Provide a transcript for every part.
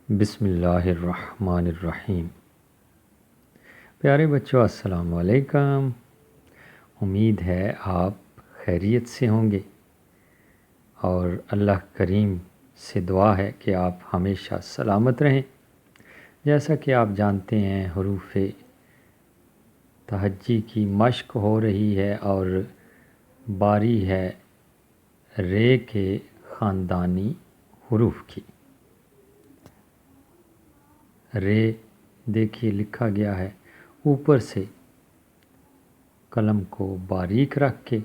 بسم اللہ الرحمن الرحیم۔ پیارے بچوں، السلام علیکم۔ امید ہے آپ خیریت سے ہوں گے اور اللہ کریم سے دعا ہے کہ آپ ہمیشہ سلامت رہیں۔ جیسا کہ آپ جانتے ہیں، حروف تہجی کی مشق ہو رہی ہے اور باری ہے رے کے خاندانی حروف کی۔ رے دیکھیے لکھا گیا ہے اوپر سے قلم کو باریک رکھ کے،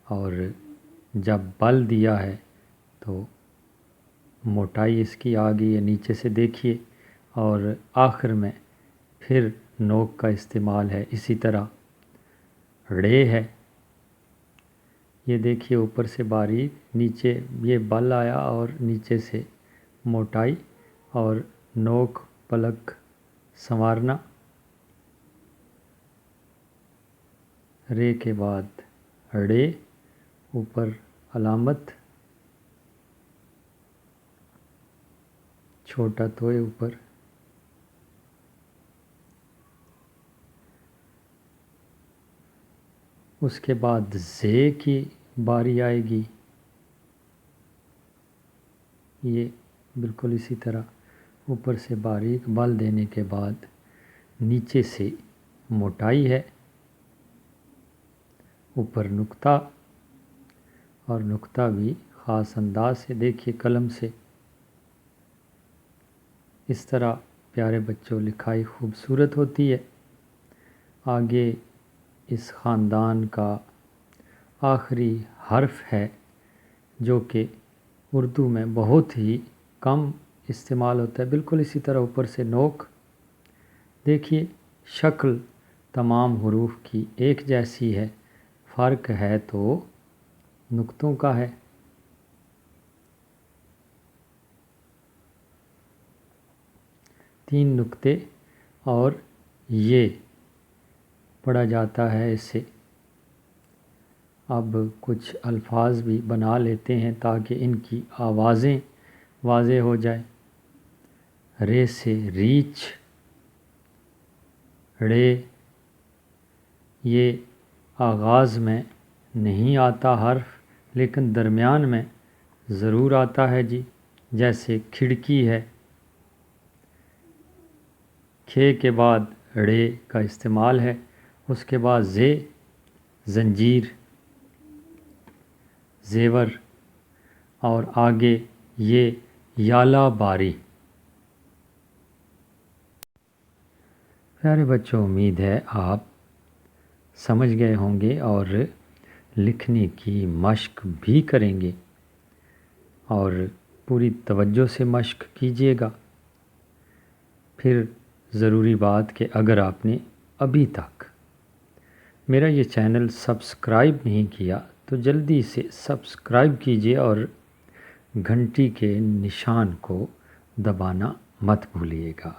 اور جب بل دیا ہے تو موٹائی اس کی آگے یا نیچے سے دیکھیے، اور آخر میں پھر نوک کا استعمال ہے۔ اسی طرح ڑے ہے، یہ دیکھیے اوپر سے باریک، نیچے یہ بل آیا اور نیچے سے موٹائی اور نوک پلک سنوارنا۔ رے کے بعد ڑے، اوپر علامت، چھوٹا توئے اوپر، اس کے بعد زے کی باری آئے گی۔ یہ بالکل اسی طرح اوپر سے باریک بل دینے کے بعد نیچے سے موٹائی ہے، اوپر نقطہ، اور نقطہ بھی خاص انداز سے دیکھیے قلم سے۔ اس طرح پیارے بچوں لکھائی خوبصورت ہوتی ہے۔ آگے اس خاندان کا آخری حرف ہے جو کہ اردو میں بہت ہی کم استعمال ہوتا ہے، بالکل اسی طرح اوپر سے نوک۔ دیکھیے شکل تمام حروف کی ایک جیسی ہے، فرق ہے تو نقطوں کا ہے۔ تین نقطے، اور یہ پڑھا جاتا ہے اسے۔ اب کچھ الفاظ بھی بنا لیتے ہیں تاکہ ان کی آوازیں واضح ہو جائیں۔ رے سے ریچھ، ڑے، یہ آغاز میں نہیں آتا حرف لیکن درمیان میں ضرور آتا ہے جی، جیسے کھڑکی ہے۔ کھے کے بعد ڑے کا استعمال ہے، اس کے بعد زے، زنجیر، زیور، اور آگے یہ یالا باری۔ پیارے بچوں، امید ہے آپ سمجھ گئے ہوں گے اور لکھنے کی مشق بھی کریں گے، اور پوری توجہ سے مشق کیجیے گا۔ پھر ضروری بات کہ اگر آپ نے ابھی تک میرا یہ چینل سبسکرائب نہیں کیا تو جلدی سے سبسکرائب کیجیے اور گھنٹی کے نشان کو دبانا مت بھولیے گا۔